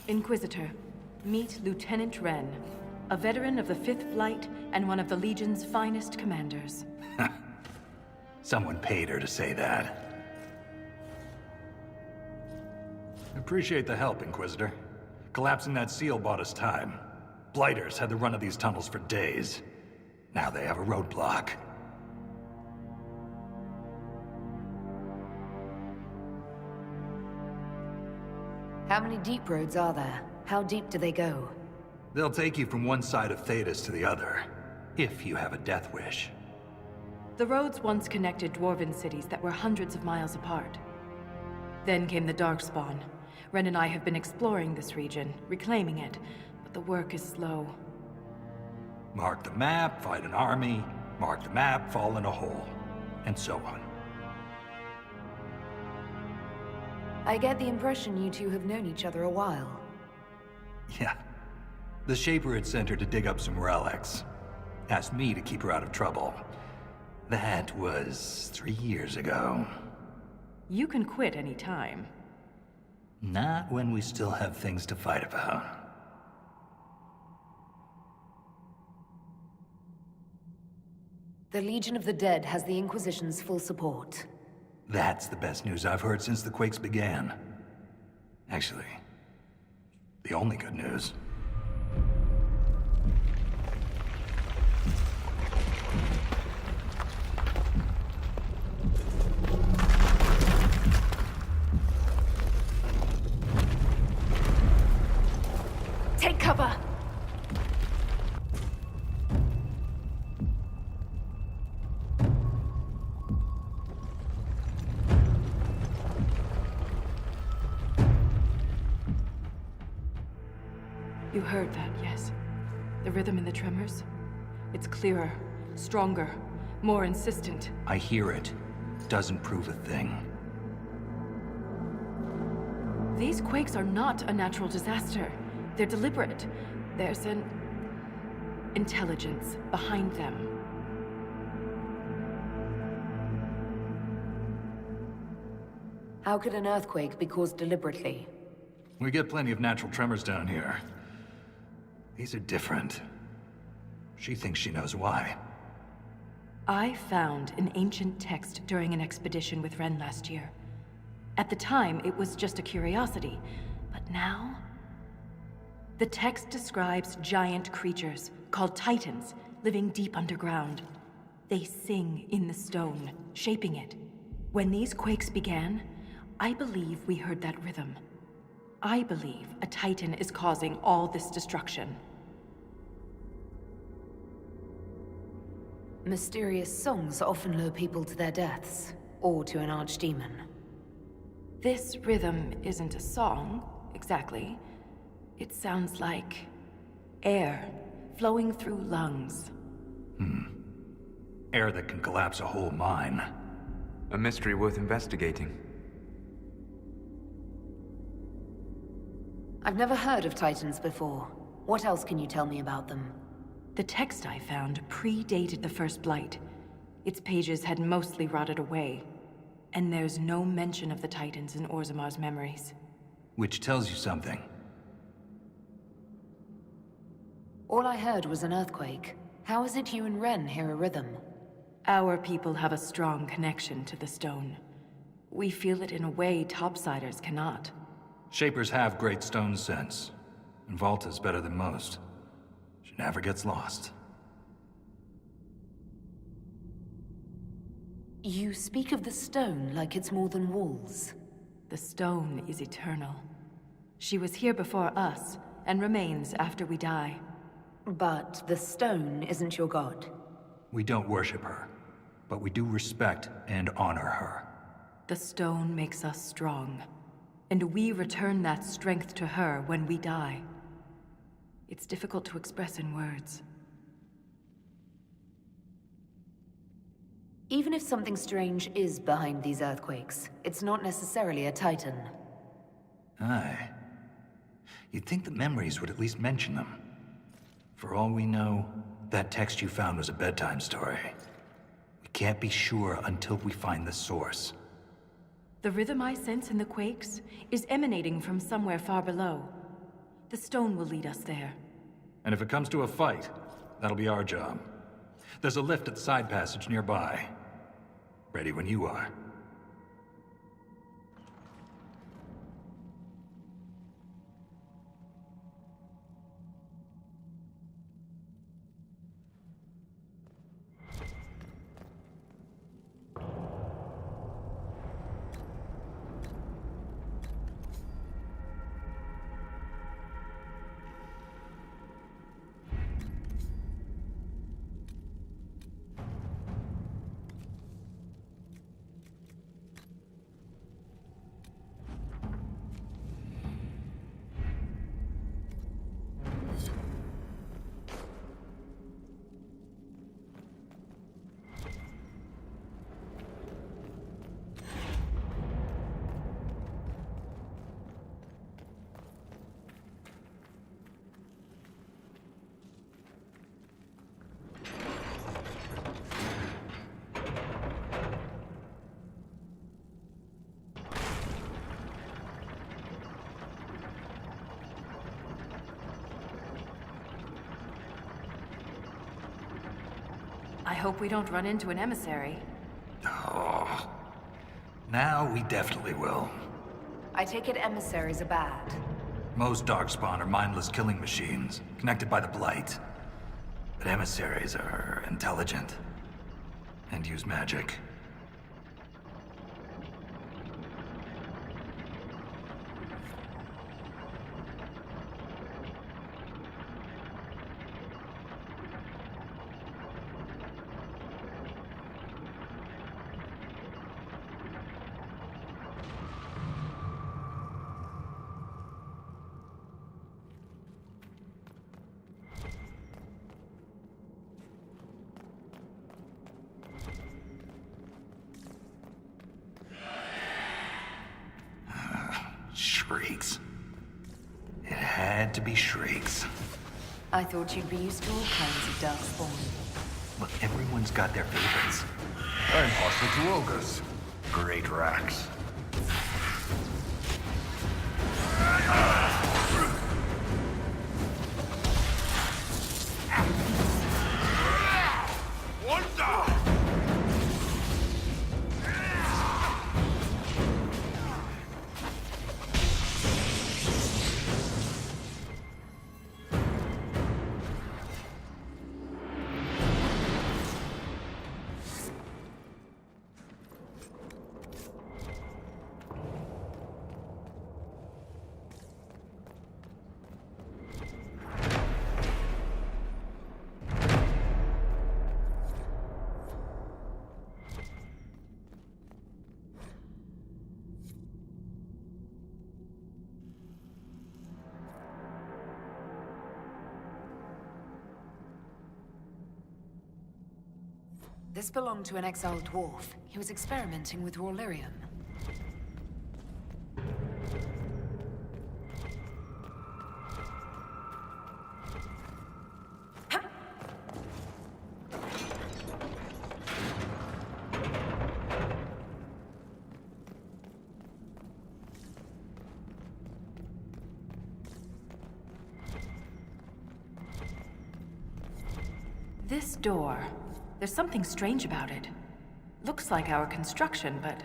Inquisitor, meet Lieutenant Wren, a veteran of the 5th Flight and one of the Legion's finest commanders. Someone paid her to say that. Appreciate the help, Inquisitor. Collapsing that seal bought us time. Blighters had the run of these tunnels for days. Now they have a roadblock. How many deep roads are there? How deep do they go? They'll take you from one side of Thetis to the other, if you have a death wish. The roads once connected dwarven cities that were hundreds of miles apart. Then came the Darkspawn. Ren and I have been exploring this region, reclaiming it, but the work is slow. Mark the map, fight an army. Mark the map, fall in a hole. And so on. I get the impression you two have known each other a while. Yeah. The Shaper had sent her to dig up some relics. Asked me to keep her out of trouble. That was 3 years ago. You can quit any time. Not when we still have things to fight about. The Legion of the Dead has the Inquisition's full support. That's the best news I've heard since the Quakes began. Actually, the only good news. Take cover! You heard that, yes? The rhythm in the tremors? It's clearer, stronger, more insistent. I hear it. Doesn't prove a thing. These quakes are not a natural disaster. They're deliberate. There's an intelligence behind them. How could an earthquake be caused deliberately? We get plenty of natural tremors down here. These are different. She thinks she knows why. I found an ancient text during an expedition with Ren last year. At the time, it was just a curiosity, but now... The text describes giant creatures, called Titans, living deep underground. They sing in the stone, shaping it. When these quakes began, I believe we heard that rhythm. I believe a Titan is causing all this destruction. Mysterious songs often lure people to their deaths, or to an archdemon. This rhythm isn't a song, exactly. It sounds like air flowing through lungs. Air that can collapse a whole mine. A mystery worth investigating. I've never heard of Titans before. What else can you tell me about them? The text I found predated the First Blight. Its pages had mostly rotted away. And there's no mention of the Titans in Orzamar's memories. Which tells you something. All I heard was an earthquake. How is it you and Ren hear a rhythm? Our people have a strong connection to the stone. We feel it in a way topsiders cannot. Shapers have great stone sense. And Volta's better than most. She never gets lost. You speak of the stone like it's more than walls. The stone is eternal. She was here before us, and remains after we die. But the stone isn't your god. We don't worship her, but we do respect and honor her. The stone makes us strong, and we return that strength to her when we die. It's difficult to express in words. Even if something strange is behind these earthquakes, it's not necessarily a Titan. Aye. You'd think the memories would at least mention them. For all we know, that text you found was a bedtime story. We can't be sure until we find the source. The rhythm I sense in the quakes is emanating from somewhere far below. The stone will lead us there. And if it comes to a fight, that'll be our job. There's a lift at the side passage nearby. Ready when you are. I hope we don't run into an emissary. Oh. Now we definitely will. I take it emissaries are bad. Most Darkspawn are mindless killing machines, connected by the Blight. But emissaries are intelligent. And use magic. Shrieks. It had to be shrieks. I thought you'd be used to all kinds of darkspawn. Look, everyone's got their favorites. I'm hostile to ogres. Great racks. This belonged to an exiled dwarf. He was experimenting with raw lyrium. This door. There's something strange about it. Looks like our construction, but...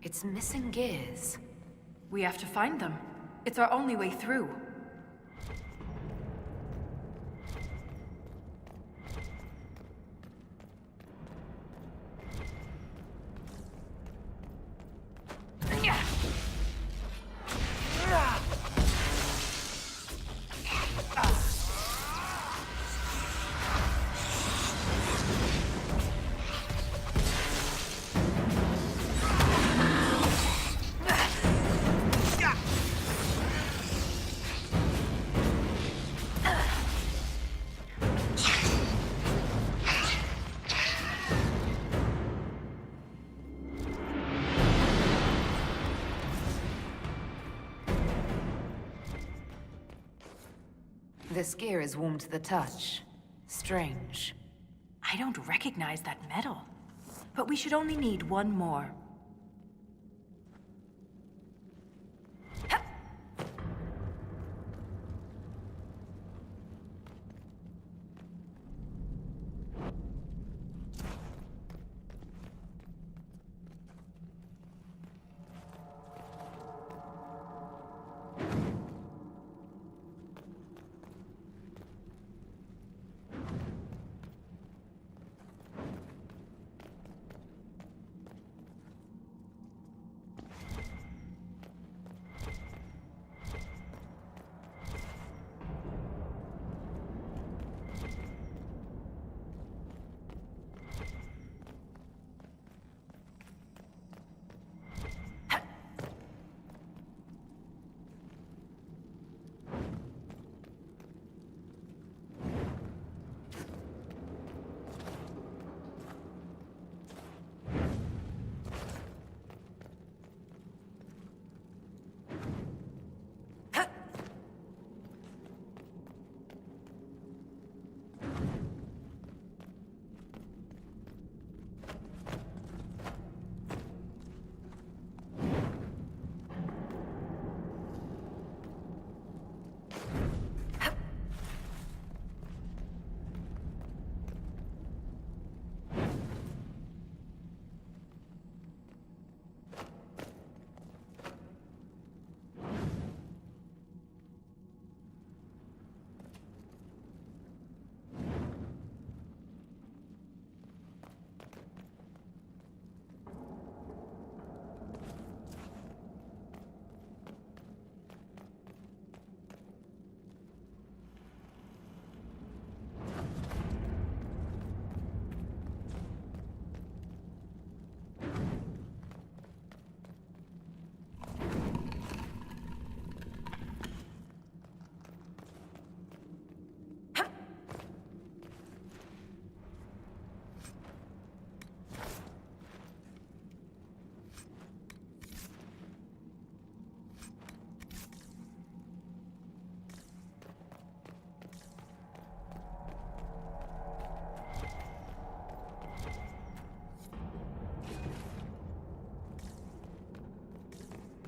It's missing gears. we have to find them. It's our only way through. This gear is warm to the touch. Strange. I don't recognize that metal. But we should only need one more.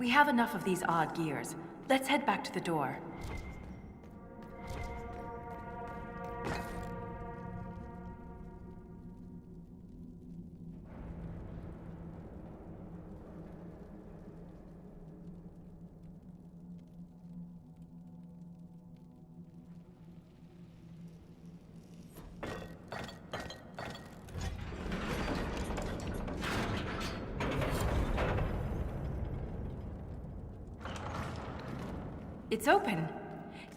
We have enough of these odd gears. Let's head back to the door. It's open.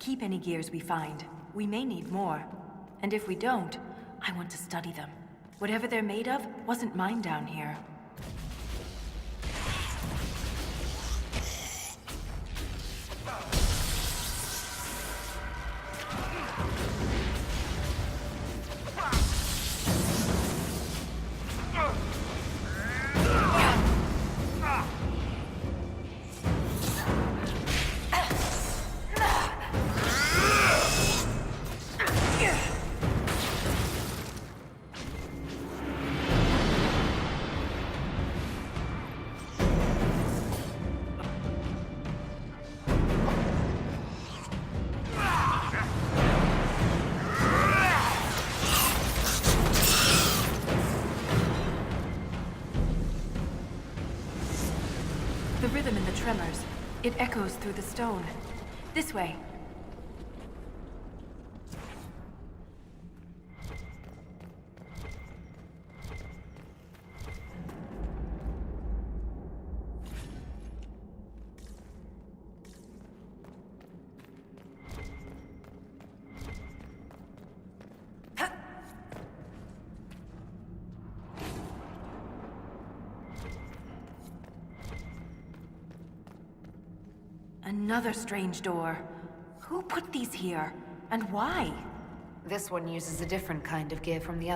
Keep any gears we find. We may need more. And if we don't, I want to study them. Whatever they're made of wasn't mine down here. The rhythm in the tremors. It echoes through the stone. This way. Another strange door. Who put these here? And why? This one uses a different kind of gear from the other.